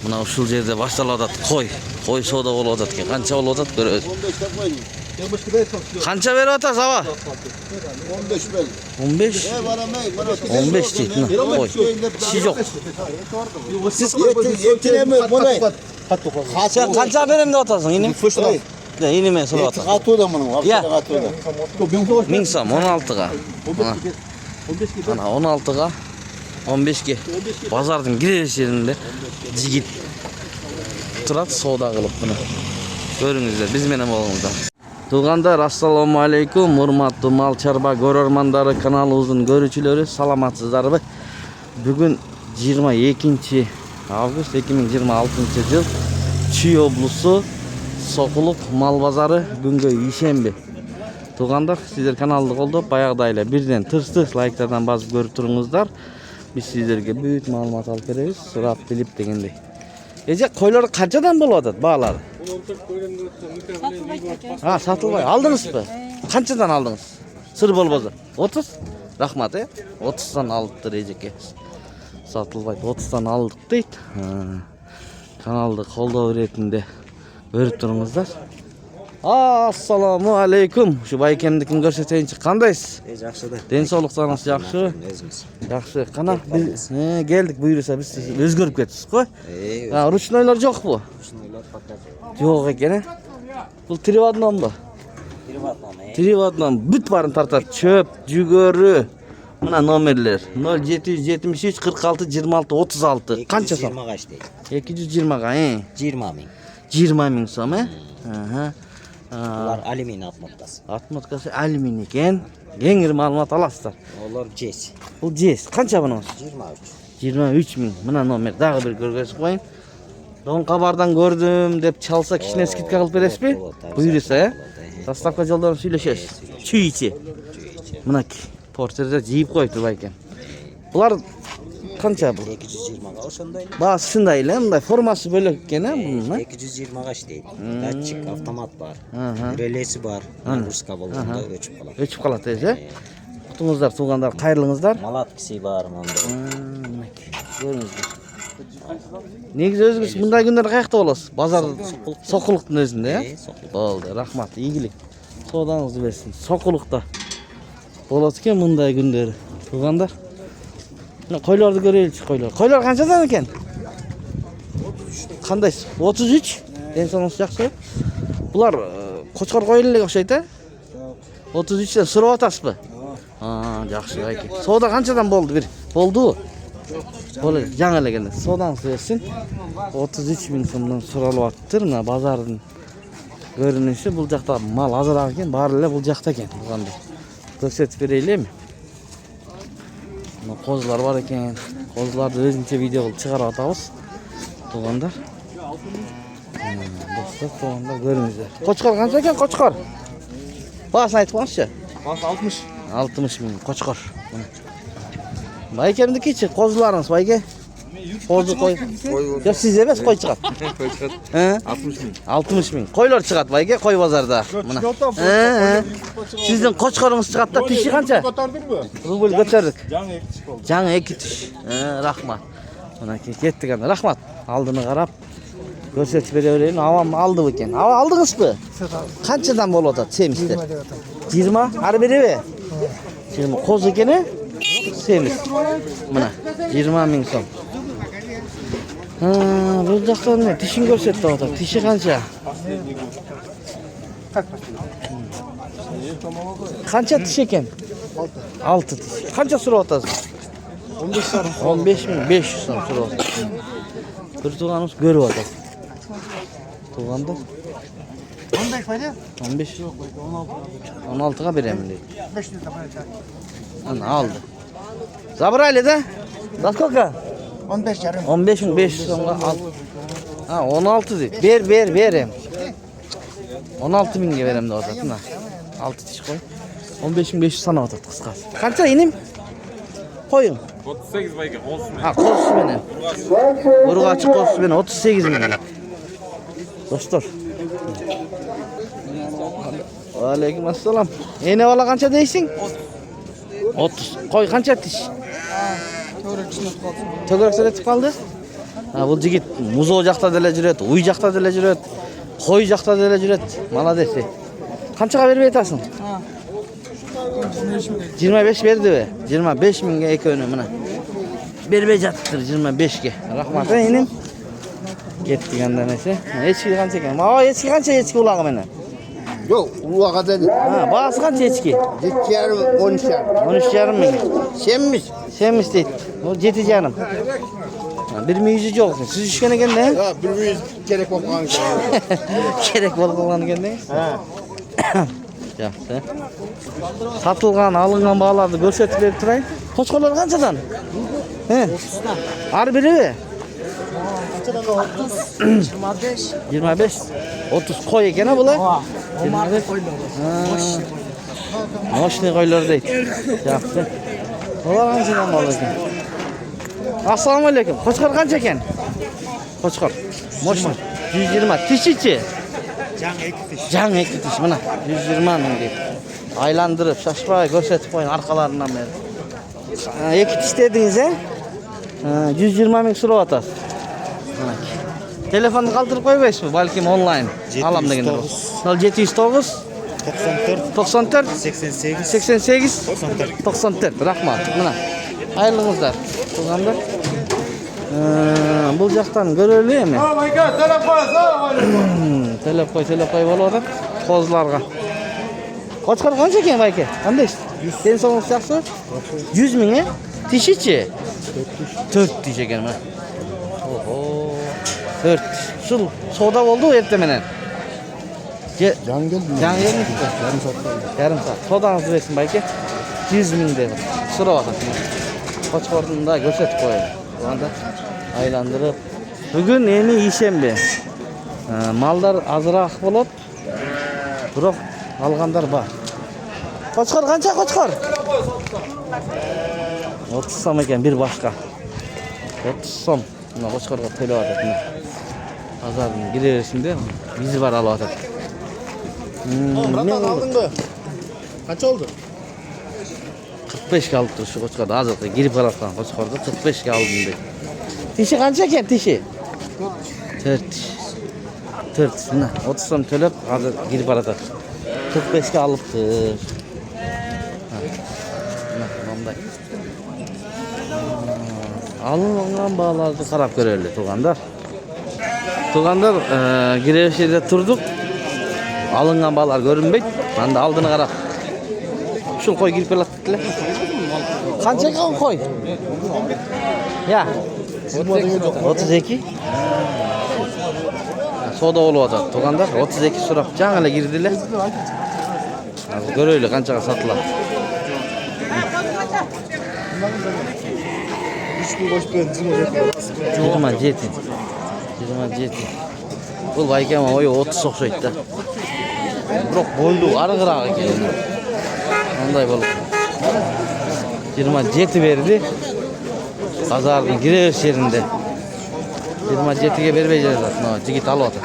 Mına uşul jerde baştalып atat koy. Koy soda bolup atat eкен. Kança bolуп atat көрөбүz. 15 kilo Kança berip atасыз aba? 15 bel. 15. 15 deyт. Koy. Çi жок. Siz etine mi bunu? Sen kança berem деп атасың, инем? Да, инеме сурап атам. Katı da bunun. Ya. Katı da. 1000 сом 16га. Ana 16га 15ге. Базардын киреш жеринде жигит турат соода кылып мына. Көрүңүздөр, биз менен болуңуздар. Туугандар, ассаламу алейкум, урматтуу мал чарба көрөрмандары, каналыбыздын көрүүчүлөрү, саламатсыздарбы? Бүгүн 22 август 2026 жыл Чүй облусу Сокулук мал базары күнгө ишемби. Туугандар, сиздер каналды колдоп, баягыдай эле бирден тырс лайктардан басып көрүп туруңуздар. Биз сиздерге бүт маалымат алып беребиз, сурап билип дегендей. Эже койлор канчадан болуп атат баалары? Сатылбай. Алдыңызбы? Канчадан алдыңыз? Сыр болбосо. 30? Рахмат, 30дан алдыптыр эжеке. Сатылбай 30дан алдык дейт. Каналды колдоо иретинде көрүп туруңуздар. Ассаламу алейкум. Ушу байкемдикин көрсөтөйүнчү. Кандайсыз? Жакшы да. Ден соолуктарыңыз жакшы? Жакшы. Кана биз келдик, буйруса биз өзгөрүп кетсиз го. Ручнойлор жокпу? Ручнойлор пока жок экен. Бул триваднонбу? Триваднон бүт барын тартат. Чөп, жүгөрү. Мына номерлер 0773 46 26 36. Канча сом? 20 кач дейт. 220га, 20 миң. 20 миң сом, Булар алюминий отмоткасы. Отмоткасы алюминий экен. Кеңир маалымат аласыздар. Олар жес. Бул жес. Канча мунуңуз? 23. 23 миң. Мына номер дагы бир көргөзүп коюн. Дон кабардан көрдүм деп чалса кичине скидка кылып бересизби? Буйруса, Доставка жолдорун сүйлөшөбүз. Чүй ичи. Мынакей портерде жийип коюптур байкем. Булар канча бул? 220га ошондой. Баасындай эле, мындай формасы бөлөк экен, мунун. 220 кач дейт. Датчик автомат бар. Релеси бар. Нагрузка болгондо өчүп калат. Өчүп калат, Кутуңуздар, туугандар, кайрылыңыздар. Малаткиси бар мында. Мынакей, көрүңүздөр. Негизи өзүңүз мындай күндөрдө каякта болосуз? Базар Сокулуктун өзүндө, Болду, рахмат, ийгилик. Соодаңызды берсин. Сокулукта болот экен мындай күндөрү. Туугандар. Койлорду көрөйлүчү, койлор. Койлор канчадан экен? Кандайсыз? 33. Ден соолугуңуз жакшы? Булар кочкор кой эле окшойт, 33ден сурап атасызбы? Жакшы байке. Соода канчадан болду бир? Болду? Болду, жаңы эле келди. Соодаңызды берсин. 33 миң сомдон суралып аттыр. Мына базардын көрүнүшү бул жакта мал азыраак экен, баары эле бул жакта экен. Туугандар. Көрсөтүп берейлими? Мына козулар бар экен. Козуларды өзүнчө видео кылып чыгарып атабыз. Туугандар. Достор, туугандар көрүңүздөр. Кочкор канча экен, кочкор? Баасын айтып коңузчу. Баасы 60. 60 миң кочкор. Байкемдикичи, козуларыңыз байке? Козу кой. Жок, сиз эмес, кой чыгат. 60 миң. 60 миң. Койлор чыгат байке, кой базарда. Мына. Сиздин кочкоруңуз чыгат да, тиши канча? Көтөрдүңбү? Рубль көтөрдүк. Жаңы 2 тиш болду. Жаңы 2 тиш. Рахмат. Мына кеттик анда. Рахмат. Алдыны карап көрсөтүп бере берейин. Авам алды экен. Аба алдыңызбы? Канчадан болуп атат семиздер? 20, ары береби? 20 коз экен, семиз. Мына 20 миң сом. Бул жактан эмне тишин көрсөтүп атат. Тиши канча? Канча тиш экен? 6 тиш. Канча сурап атасыз? 15 миң 500 сом сурап атат. Бир тууганыбыз көрүп атат. Туугандар. 15 пайда? 15 16га беремин дейт. 500 да пайда. Ана алды. Забрали, да? За сколько? 15 жарым. 15 миң 500 сомго ал. 16 дейт. Берем. 16 миңге берем деп атат. Мына 6 тиш кой. 15 миң 500 санап атат кыскасы. Канча иним? Коюң. 38 байке, қосу мен. Қосу менен. Ургачы қосу менен 38 миң. Достор. Алейкум ассалам. Эне бала канча дейсиң? 30. Кой канча тиш? Төгөрөк сиретип калды. Бұл жігіт музо жақта деле жүреді, уй жақта деле жүреді, қой жақта деле жүреді. Молодец. Қаншаға беріп айтасың? 25 берді бе? 25 мыңға екеуіне мына. Бербей жаттыр 25-ге. Рахмат енем. Кеттік анда несе. Ешкі қанша екен? Ешкі қанша ешкі ұлағы мені? Yok, uluğa dedi. Бағасы қанша ешкі? 7,5, 13,5. 13,5 мың. Senmiş. Senmiş дейді. Ол 7,5. Bir mi yüzü yok. Siz üçgen eкен ne? Ya, bir gerek olmayan Керек болған екен не? Жақсы. Сатылған, алынған бағаларды көрсетіп беріп тұрайын. Қошқарлар қаншадан? 30'dan. Ар бірі бе? 25. 25. 30 қой екен а бұлар? 25. Мощный қойлар дейді. Жақсы. Олар қаншадан бал екен? Ассалаумалейкум. Қошқар қанша екен? Қошқар. Мощный. 120. Тишичи? Жаң екі тиш. Мына 120 мың дейді. Айландырып, шашпай, көрсетіп қойын арқаларынан бері. Екі тиш дедіңіз, 120 мың сұрап атасыз. Телефонды қалтырып қойбайсыз ба? Балким онлайн. Алам деген. 709 94 88 94. Рахмат. Мына. Айлыңыздар. Туғандар. Бұл жақтан көрелі еме? Телеп қой болып отыр. Қозыларға. Қошқар қанша екен байке? Қандайсыз? Сен соңыз жақсы? 100 мың, е? Тишичи? 4 тиш екен ма? 4. Шыл сода болды ғой ертеменен. Can geldi. Can gelmiş mi? Yarım saat kaldı. Yarım saat. Sodanızı versin bayke. 100 мың dedi. Sırap atasın. Qo'chqorni da ko'rsatib qo'yadi. Bu anda aylantirib. Bugun endi ishanba. Mallar azroq bo'ladi. Biroq alganlar bor. Qo'chqor qancha qo'chqor? 30 so'm ekan bir boshqa. 30 so'm. Mana qo'chqorga to'layapti. Pazarning girerisinde bizi var alıp Murat aldın mı? Kaç oldu? 45 kaldı şu qo'chqorda hozir girib qaratgan qo'chqorda 45 ga oldim deydi. Tishi qancha ekan tishi? 4. Mana 30 so'm to'lab hozir girib qaratadi. 45 ga olibdi. Mana bunday. Alıngan bağlarda qarab ko'raylik tuğanlar. Tuğanlar girişinde turduk. Alıngan bağlar görünmeydi. Ben de aldığını qarab. Şul qo'y girib kelatdilar. Qancha ekan qo'y? Ya. 32. Soda bo'lyapti. Tuğanlar 32 so'rab жаңа girdilar. Hozir ko'raylik qanchaga sotiladi. 27. Бұл байкам ойы 30 оқшайды да. Бірақ бойлы арығырақ екен. Ондай болып. 27 берді. Базардың кіреберіс жерінде. 27-ге бербей жатады. Жігіт алып отыр.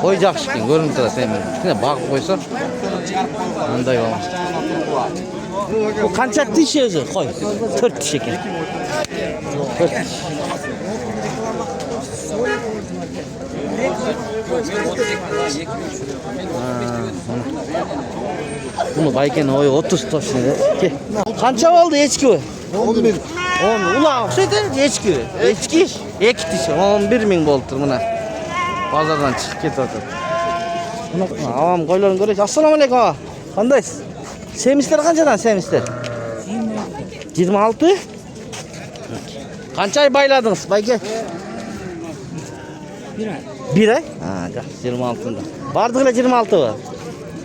Қой жақсы екен, көрініп тұрады темен. Кішкене бағып қойса. Ондай болмас. Бұл қанша тиш өзі? Қой. 4 тиш екен. 4 тиш. Bunu bayken oy 30 точно. Qancha oldu echki? 11. 10. Ulan o'xshaydi echki. Echki 2 tish 11 ming bo'ldi mana. Bozordan chiqib ketyapti. Buni avam qo'ylarni ko'raylik. Assalomu alaykum. Qandaysiz? Semislar qanchadan semislar? 26. Qancha ay bayladingiz bayke? 1 ay? Ha, 26'da. Bardıqla 26 var.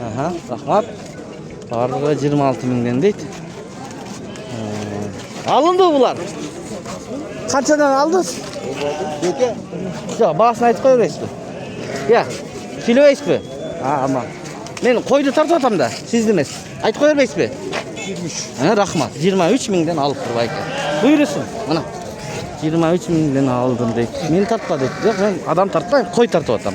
Aha, rahmat. Bardıqla 26 mingden deydi. Alındı bular. Qanchadan aldınız? Yo'q, bahasini aytib qo'yaverasizmi? Ya, kiloysizmi? Ha, ama. Men qo'yni tartib otam da, siz emas. Aytib qo'yaverasizmi? 23. Ha, rahmat. 23 mingdan olib tur bayka. Buyursin. Mana. 23 mingden aldım deydi. Men tartma deydi. Yo'q, men adam tartmayman, qo'y tartib otam.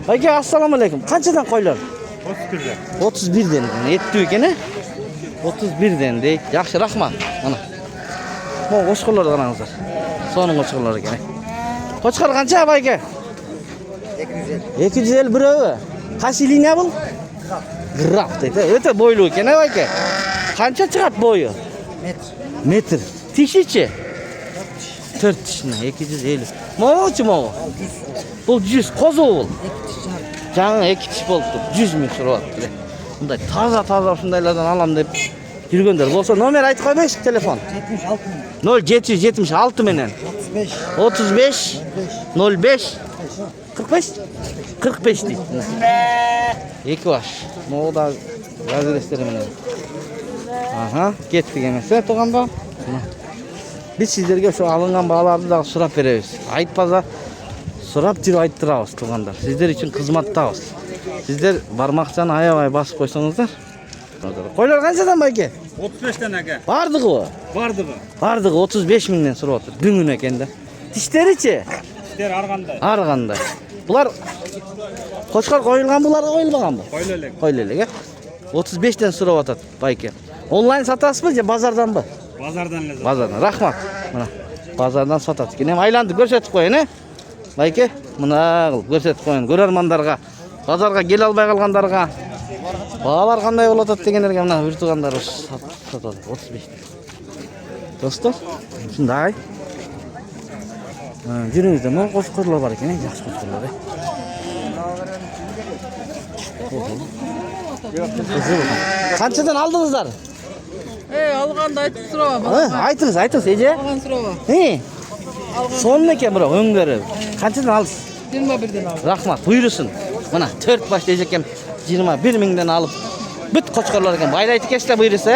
Bayka, assalomu alaykum. Qanchadan qo'ylar? 31'den. 31'den. Etdi ekan-a? 31'den deydi. Yaxshi, rahmat. Mana. Bu qo'shqorlar qarangizlar. So'ning qo'shqorlari ekan. Qo'chqor qancha bayka? 250 birovi. Qaysi liniya bu? Graf deydi. O'ta bo'yli ekan, bayka. Qancha chiqadi bo'yi? Metr. Tishichi? 4 tishni 250. Mo'chi mo'g'u. Bu 100 qo'zov. Жаңа 2 tish bo'ldi. 100 ming so'rayapti. Bunday toza shundaylardan olam deb yurganlar bo'lsa, nomer aytib qo'ymaysiz telefon. 0776 menen 35 05 45 deydi. Iki baş. Moğda adresleri menen. Aha, ketdik emas, to'g'anda. Biz sizlarga shu alingan bağlarni da so'rab beramiz. Aytpaza so'rab jirib ayttiramiz to'g'andar. Sizlar uchun xizmatdamiz. Sizlar barmoqchani ayamay bosib qo'ysangizlar. Qo'ylar qanchadan bayka? 35 dan aka. Bardig'i bu. Bardig'i 35 mingdan so'rayapti. Dünün ekenda. Tishlarichi? Tishlar arg'anda. Arg'anda. Bular qo'chqor qo'yilgan, bularga qo'yilmagan bu. Qo'yilgan. 35 dan so'rayotadi bayka. Onlayn sotasizmi yo bozordanmi? Bozordan. Rahmat. Mana bozordan sotadi. Keyin aylanib ko'rsatib qo'ying, bayka. Mana qilib ko'rsatib qo'ying ko'rarmanlarga. Bozorga kela olmay qolganlarga. Bağlar qanday bo'latadi deganlarga mana virtuganlar sotadi 35. Do'stlar, shunday. Jiringizda nima qo'shqorlar bor ekan, yaxshi qo'shqorlar. Qanchadan oldingizlar? Alganda aytib so'raba. Aytыңыз, eje. Algan so'raba. Sonun ekan biroq öngörib. Qanchadan oldingiz? 21 dan aldım. Rahmat, buyursin. Mana 4 baş ekan 21 mingdan olib bit qo'chqorlar ekan. Baylaytib ketsa buyursa,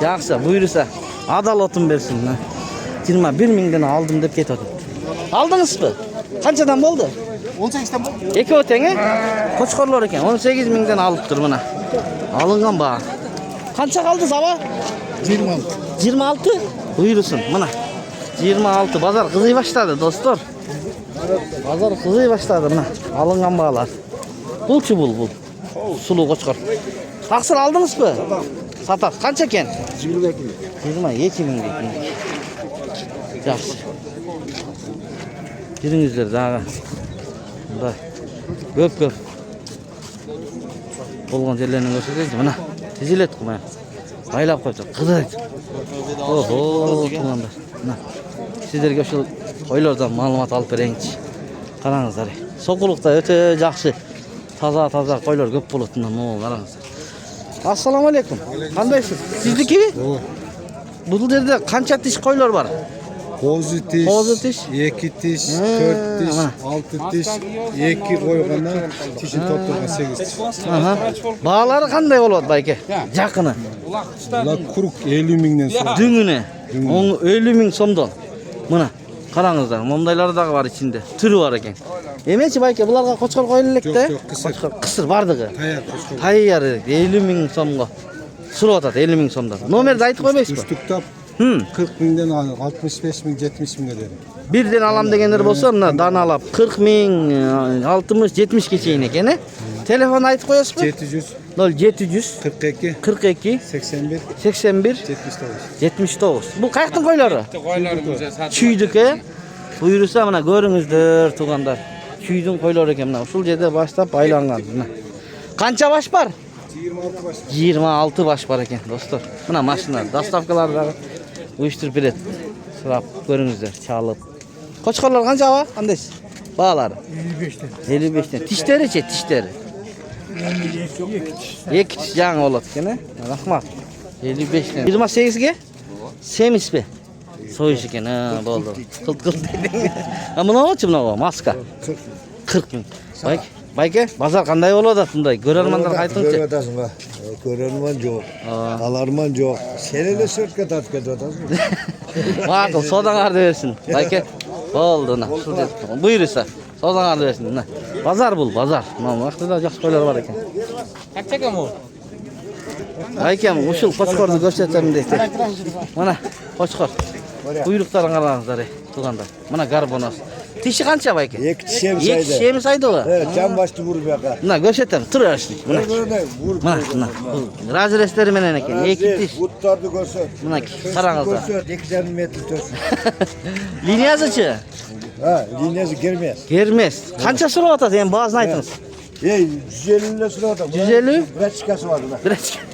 yaxshi, buyursa adolatim bersin. 21 mingdan oldim deb ketadi. Aldingizmi? Qanchadan bo'ldi? 18 dan bo'ldi. Eki o'tengi qo'chqorlar ekan. 18 mingdan olibdir mana. Alıngan ba. Qancha qoldi zava? 26. 26? Buyursin mana. 26 bozor qiziy boshladi do'stlar. Bozor qiziy boshladi mana. Alıngan bağlar. Bulçu bul. Sulu qo'chqor. Taqsir aldingizmi? Satat. Qancha ekan? 22 ming deydi. Yaxshi. Jiringizlar dağı. Bunda köp. Bo'lgan yerlarni ko'rsataylik mana. Tizilet qilmay. Baylab qo'ydi. Qidiraydi. Oho, to'g'anda. Mana. Sizlarga shu qo'ylardan ma'lumot olib beraychi. Qarangizlar. So'quluqda o'ta yaxshi. Toza qo'ylar ko'p bo'ladi. Mana qarangizlar. Assalomu alaykum. Qandaysiz? Sizniki? Bu yerda qancha tish qo'ylar bor? Qo'zi tish, 2 tish, 4 tish, 6 tish, 2 qo'ygandan tishini toptirgan 8 tish. Aha. Bağlari qanday bo'ladi bayka? Yaqini. Ular quruq 50 mingdan so'ra. Düngüne. 50 ming so'mdan. Mana qarangizlar, mondaylar da var içinde. Türü var ekan. Emechi bayka bularga qo'chqor qo'yilaylik-da. Qo'chqor qisir bardig'i. Tayyor 50 ming so'mga. So'rayotadi 50 ming so'mdan. Nomerni aytib qo'ymaysizmi? Üstlüktab 40 mingdan 65 ming, 70 mingga dedim. Birden alam degenler bolsa mına danalap 40 ming, 60, 70 geçeyin ekan. Telefon aytib qo'yasizmi? 700 0700 42 81 81 79. Bu qayerdan qo'ylari? Chuydiki. Buyursa mana ko'ringizdir tug'andar. Chuydun qo'ylari ekan mana. Usul yerda boshlab aylangan. Mana. Qancha baş bor? 26 baş. 26 baş bor ekan do'stlar. Mana mashina dastavkalarda uyushtirib beradi. So'rab ko'ringizlar, chalib. Qo'chqorlar qancha va? Qanday? Bağlari 55 dan. Tishlari-chi, tishlari. 2 tish yangi bo'ladi ekan. Rahmat. 55 dan. 28 ga? Semismi? So'yish ekan. Ha, bo'ldi. Qilt deding. Ha, bunachi bunaqa maska. 40 ming. Bayka, bozor qanday bo'ladi bunday? Ko'rarmanlarga aytingchi. Ko'ratasizmi? Ko'rarman yo'q. Alarman yo'q. Senini sirtga tortib ketyapsizmi? Ma'qul, sodanglarni bersin. Bayka, bo'ldi ana. Buyursa, sodanglarni bersin. Bozor bul, bozor. Mana vaqtida yaxshi qo'ylar bor ekan. Qancha ekan bu? Baykam, ushul qo'chqorni ko'rsataman deydi. Mana qo'chqor. Buyruqlarini qarangizlar, tug'anda. Mana garbonos. Tishi qancha bayka? 2 tish ham saydi. 2 tish ham saydi u. Jam boshni urib yoqa. Mana ko'rsataman, turaverishlik. Mana. Razreslari menen ekan. 2 tish. Butlarni ko'rsat. Mana qarangizlar. 2,5 metr to'sin. Liniyasi-chi? Ha, liniyası girmez. Girmez. Kança sorup atasiz? Endi baasını aytыңыз. 150 lira sıra adam. 150? Braçkası var buna. Birazcık.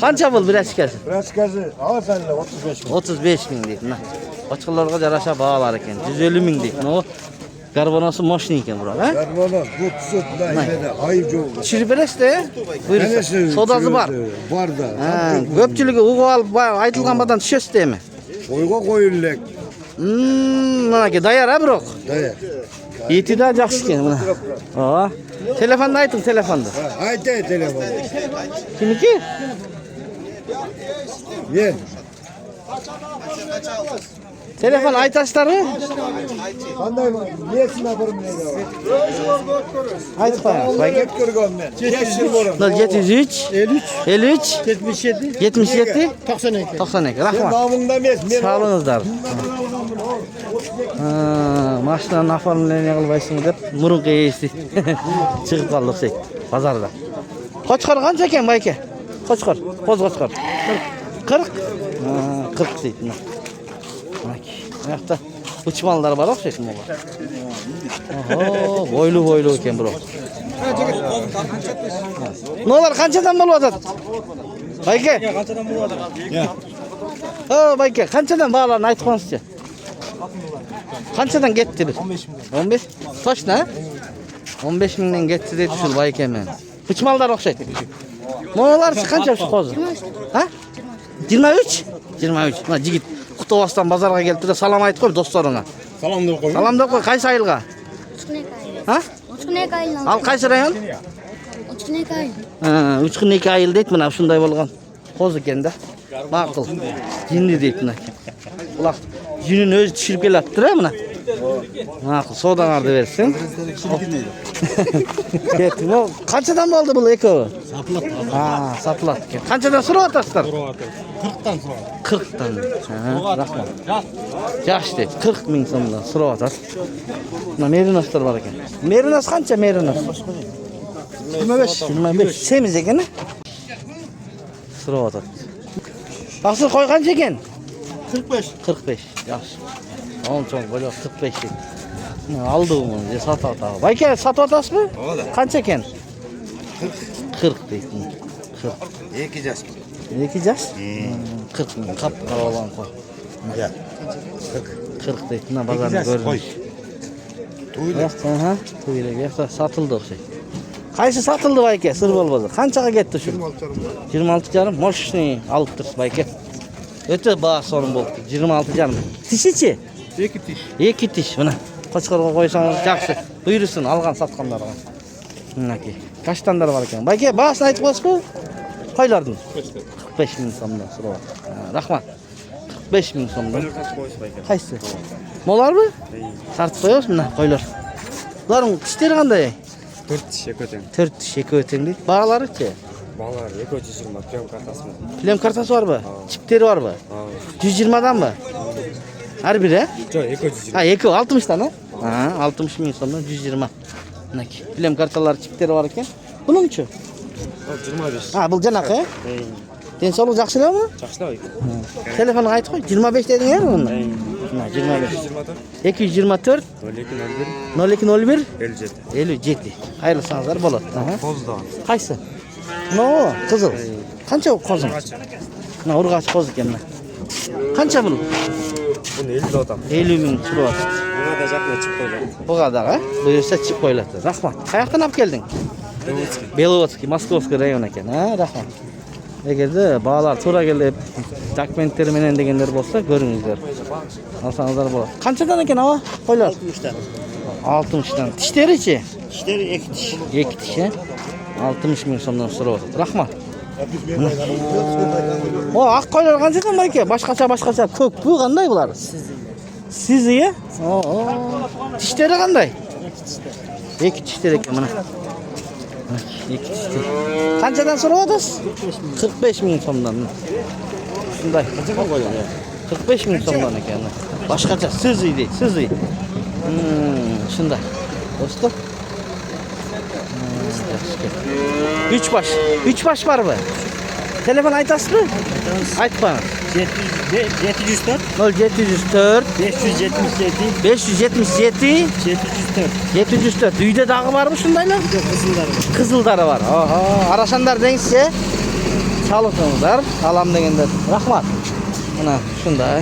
Kança bul birazcık. Braçkası alsan da 35 bin. 35 ming deydi. Mına. Bochqalarga jarasha baholar ekan. 150 ming deydi. O garbonosi moshina ekan bular, ha? Garbono, bu tut da ile ayıp yok. Tushirib berasiz-da? Buyursa. Sodasi bor. Var da. Ha, ko'pchiligi uqib olib aytilgan badan tushasizmi? Oyga qo'yillik. Mana aka dayar ha biroq. Dayar. Yetida yaxshi ekan mana. Ha. Telefonni ayting, telefonni. Aytay telefon. Kimniki? Yen. Telefon aytasizlarmi? Qanday niyetini aparım ne de. Aytib qo'yamiz. Baykat ko'rgan men. 5 yil bo'laman. 703 53 77 77 92. 92. Sen Rahmat. namında emas, men. Sağ olunuzlar. Maşinanın aformleniga qilmaysiz deb murunqa yeysiz. Chiqib qoldik sek bozorda. Qo'chqor qancha ekan bayka? Qo'chqor, qo'z qo'chqor. 40. 40 deydi. Bu yoqda uçmanlar bor o'xshaydi bular. Oho, boylu ekan biroq. Nolar qanchadan bo'lyapti? Bayka. Qanchadan bo'ladi? Ha, bayka, qanchadan bog'larni aytib qo'yingizchi. Qanchadan ketdi bir? 15. Toshna? 15 mingdan ketdi deb shu bayka men. Uçmallar o'xshaydi. Nolar qancha shu hozir? Ha? 23? 23. Mana yigit Qutovosdan bozorga kelibdi de salom aytib qo'y do'stlaringga. Salom deb qo'y. Salom deb qo'y, qaysi ayilga? Ha? Uchquneka ayil. Al qaysi rayon? Uchquneka ayil. Ha, Uchquneka ayil deydi mana shunday bo'lgan. Qo'z ekanda. Ma'qul. Jinni deydi mana. Ular jinini o'zi tushirib kelyapti-da mana. Ma'qul, savdolarni bersin. Ketdi. Qanchadan bo'ldi bu eko? Saplat. Ha, saplat. Qanchadan so'rayapsizlar? 40'tan sonra. 40'dan. Ha, rahmat. Yaxshi deb 40 ming so'mdan so'rayapsiz. Mana merinoslar bor ekan. Merinos qancha merinos? 25. 25. Semiz ekan. So'rayapsiz. Asıl qo'y qancha ekan? 45. 45. Yaxshi. On cho'ng bo'la 45 deb. Aldim uni, sotyapti. Bayka sotyapsizmi? Qancha ekan? 40 deydi. 40. 2 yaş. 2 yaş? 40 ming qap qaralan qo'y. Ya. 40 deydi. Mana bozorni ko'rdik. Tuyla. Aha, tuylaga sotildi o'xshaydi. Qaysi sotildi bayka? Sir bo'lmadi. Qanchaga ketdi shu? 26,5. Moshni olib tursiz bayka. O'ta baho so'rim bo'ldi. 26,5. Tishichi? 2 tish. 2 tish mana. Qo'chqorga qo'ysangiz yaxshi. Buyursin algan sotganlarga. Bunaki. Kashtanlar bor ekan. Bayka bahosini aytib qo'ysiz-ku? Qo'ylardim. 45 ming so'mdan so'rayapti. Rahmat. 45 ming so'mdan. Qaysi? Molarmi? Sartib qo'yasiz mana qo'ylar. Ularning tishlari qanday? 4 tish ekoten. 4 tish ekoten deydi. Bag'lari-chi? Bog'lar ekochishim bor, krem kartasimi? Film kartasi bormi? Chipteri bormi? 120 danmi? Har biri? Yo'q, ekochishim. Ha, eko 60 dan, ha? 60 ming so'mdan 120. Bunaki. Film kartalari chipteri bor ekan. Buning-chi? 25. Ha, bu janaqa? Tensoqlik yaxshilarmi? Yaxshilab ekan. Telefonni aytib qo'y. 25 dedingmi bunda? Ha, 25. 224 0201 LJ. 57. Xayrli sanazlar bo'ladi. Aha. Qo'zda. Qaysi? No, qizil. Qancha qozim? Na, urg'ach qoz ekan. Qancha bu? Buni 50 odam. 50 ming turyapti. Buna da japni chip qo'ygan. Bug'ada, ha? Buyursa chip qo'yiladi. Rahmat. Qayoqdan olib kelding? Belovodskiy, Moskovskiy rayon ekan, ha? Rahmat. Agarda bog'lar to'g'ri kelib, dokumentlar menen deganlar bo'lsa, ko'ringizlar. Olsangizlar bo'ladi. Qanchadan ekan havo? Qo'ylar 60'tan. 60 dan. Tishlari-chi? Tishlari 2 tish. 2 tish. 60 ming so'mdan so'rayapti. Rahmat. O, oq qo'ylar qanchadan bor ekan? Boshqacha ko'k. Bu qanday bular? Sizi-ya? Tishlari qanday? 2 tishlar ekan mana. 2 tishlar. Qanchadan so'rayapsiz? 45 ming so'mdan. Shunday. Qanchaga qo'ygan? 45 ming so'mdan ekan. Boshqacha sizi deydi, sizi. Shunday. Do'stlar. 3 baş. 3 baş var mı? Telefon aytasizmi? Aytib qo'ying. 704 0704 577 577 704 704. Үйde дағы barmı şundaylar? Kızıllar var. Kızıldары var. Aha, araşanдар dengizse çalırsınızlar. Alam degender. Rahmat. Ana şunday.